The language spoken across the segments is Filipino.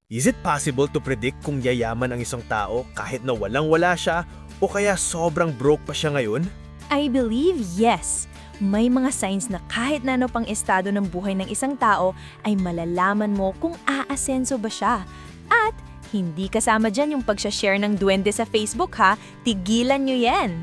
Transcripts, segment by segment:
Is it possible to predict kung yayaman ang isang tao kahit na walang-wala siya o kaya sobrang broke pa siya ngayon? I believe yes. May mga signs na kahit na ano pang estado ng buhay ng isang tao ay malalaman mo kung aasenso ba siya. At hindi kasama dyan yung pagsha-share ng duwende sa Facebook ha, tigilan nyo yan.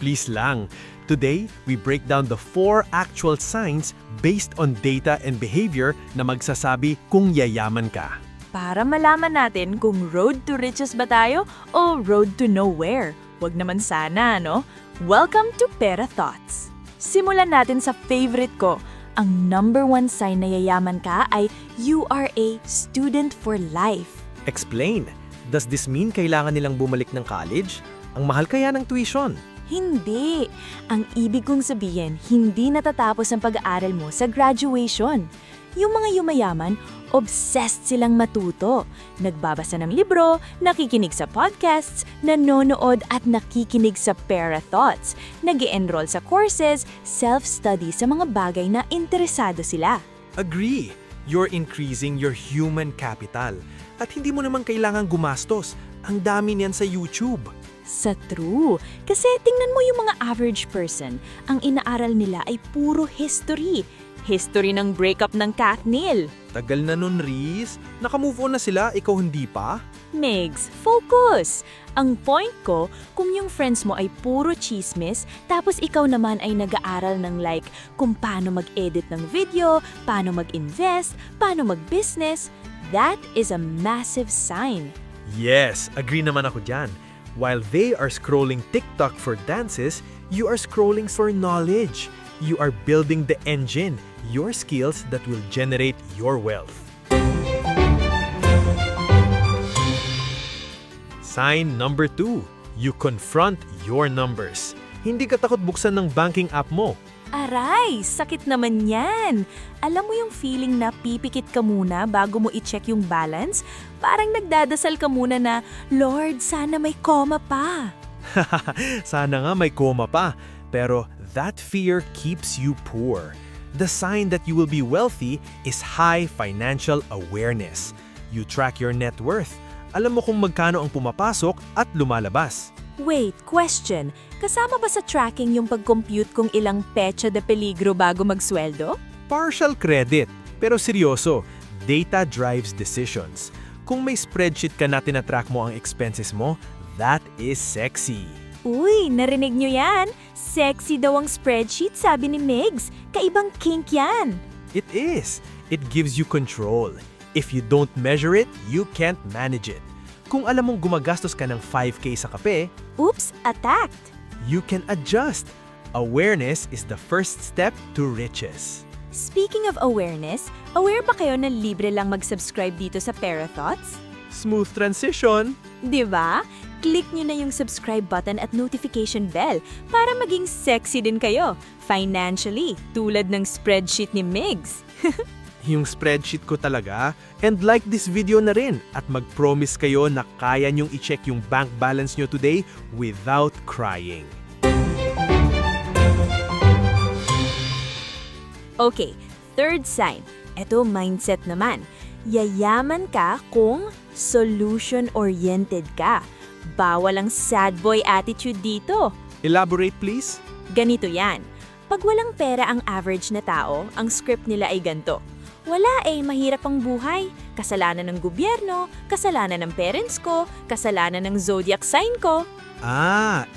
Please lang. Today, we break down the 4 actual signs based on data and behavior na magsasabi kung yayaman ka. Para malaman natin kung road to riches ba tayo o road to nowhere. Wag naman sana, no? Welcome to Pera Thoughts. Simulan natin sa favorite ko. Ang number 1 sign na yayaman ka ay you are a student for life. Explain. Does this mean kailangan nilang bumalik ng college? Ang mahal kaya ng tuition? Hindi. Ang ibig kong sabihin, hindi natatapos ang pag-aaral mo sa graduation. Yung mga yumayaman, obsessed silang matuto. Nagbabasa ng libro, nakikinig sa podcasts, nanonood at nakikinig sa Pera Thoughts, nag-e-enroll sa courses, self-study sa mga bagay na interesado sila. Agree. You're increasing your human capital. At hindi mo naman kailangan gumastos. Ang dami niyan sa YouTube. Sa true. Kasi tingnan mo yung mga average person, ang inaaral nila ay puro history. History ng breakup ng Kathniel. Tagal na nun, Riz. Naka-move on na sila, ikaw hindi pa? Migs, focus! Ang point ko, kung yung friends mo ay puro chismis, tapos ikaw naman ay nag-aaral ng like kung paano mag-edit ng video, paano mag-invest, paano mag-business, that is a massive sign. Yes, agree naman ako dyan. While they are scrolling TikTok for dances, you are scrolling for knowledge. You are building the engine, your skills that will generate your wealth. Sign number 2, you confront your numbers. Hindi ka takot buksan ng banking app mo. Aray, sakit naman yan. Alam mo yung feeling na pipikit ka muna bago mo i-check yung balance? Parang nagdadasal ka muna na, Lord, sana may koma pa. Sana nga may koma pa. Pero that fear keeps you poor. The sign that you will be wealthy is high financial awareness. You track your net worth. Alam mo kung magkano ang pumapasok at lumalabas. Wait, question. Kasama ba sa tracking yung pag-compute kung ilang pecha de peligro bago magsweldo? Partial credit. Pero seryoso, data drives decisions. Kung may spreadsheet ka na tinatrack mo ang expenses mo, that is sexy. Uy, narinig nyo yan? Sexy daw ang spreadsheet, sabi ni Migs. Kaibang kink yan. It is. It gives you control. If you don't measure it, you can't manage it. Kung alam mong gumagastos ka ng 5K sa kape, Oops, attacked. you can adjust. Awareness is the first step to riches. Speaking of awareness, aware ba kayo na libre lang mag-subscribe dito sa Pera Thoughts? Smooth transition. Di ba? Click nyo na yung subscribe button at notification bell para maging sexy din kayo, financially, tulad ng spreadsheet ni Migs. Yung spreadsheet ko talaga. And like this video na rin at mag-promise kayo na kaya nyong i-check yung bank balance nyo today without crying. Okay, third sign. Ito mindset naman. Yayaman ka kung solution-oriented ka. Bawal ang sad boy attitude dito. Elaborate please. Ganito yan. Pag walang pera ang average na tao, ang script nila ay ganito. Wala mahirap ang buhay. Kasalanan ng gobyerno, kasalanan ng parents ko, kasalanan ng zodiac sign ko.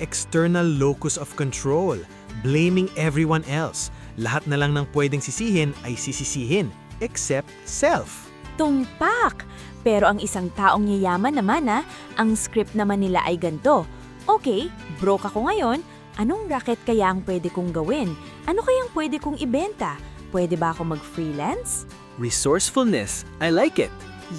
External locus of control. Blaming everyone else. Lahat na lang ng pwedeng sisihin ay sisisihin, except self. Tumpak! Pero ang isang taong yayaman naman ang script naman nila ay ganito. Okay, broke ako ngayon, anong racket kaya ang pwede kong gawin? Ano kayang pwede kong ibenta? Pwede ba ako mag-freelance? Resourcefulness. I like it.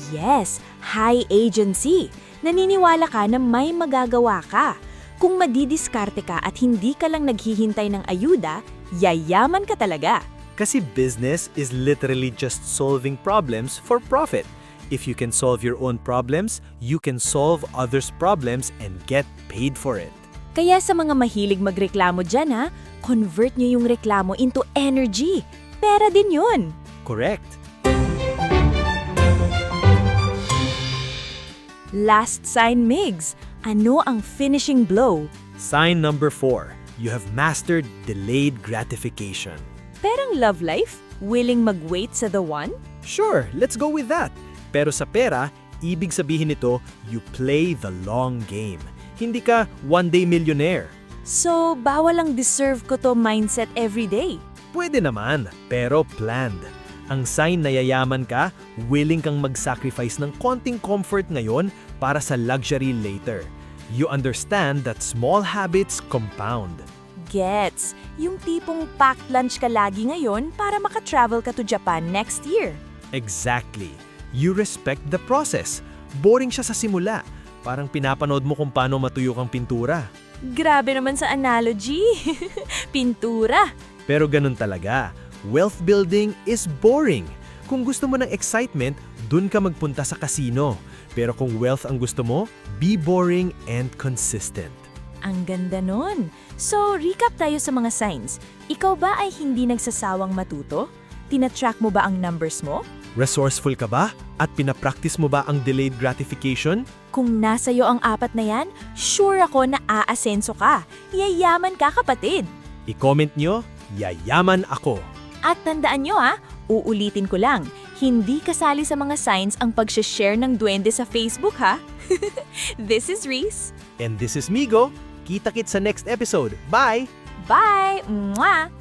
Yes, high agency. Naniniwala ka na may magagawa ka. Kung madidiskarte ka at hindi ka lang naghihintay ng ayuda, yayaman ka talaga. Kasi business is literally just solving problems for profit. If you can solve your own problems, you can solve others' problems and get paid for it. Kaya sa mga mahilig magreklamo dyan convert nyo yung reklamo into energy. Pera din yun. Correct. Last sign, Migs. Ano ang finishing blow? Sign number 4. You have mastered delayed gratification. Perang love life? Willing mag-wait sa the one? Sure, let's go with that. Pero sa pera, ibig sabihin nito, you play the long game. Hindi ka one-day millionaire. So, bawal ang deserve ko to mindset every day. Pwede naman, pero planned. Ang sign na yayaman ka, willing kang mag-sacrifice ng konting comfort ngayon para sa luxury later. You understand that small habits compound. Gets. Yung tipong packed lunch ka lagi ngayon para maka-travel ka to Japan next year. Exactly. You respect the process. Boring siya sa simula. Parang pinapanood mo kung paano matuyok ang pintura. Grabe naman sa analogy. Pintura. Pero ganun talaga. Wealth building is boring. Kung gusto mo ng excitement, dun ka magpunta sa casino. Pero kung wealth ang gusto mo, be boring and consistent. Ang ganda nun. So, recap tayo sa mga signs. Ikaw ba ay hindi nagsasawang matuto? Tinatrack mo ba ang numbers mo? Resourceful ka ba? At pinapractice mo ba ang delayed gratification? Kung nasa iyo ang apat na yan, sure ako na aasenso ka. Yayaman ka, kapatid. I-comment nyo, yayaman ako. At tandaan nyo uulitin ko lang, hindi kasali sa mga signs ang pag-share ng duwende sa Facebook ha. This is Reese. And this is Migo. Kita-kits sa next episode. Bye! Bye! Mwah!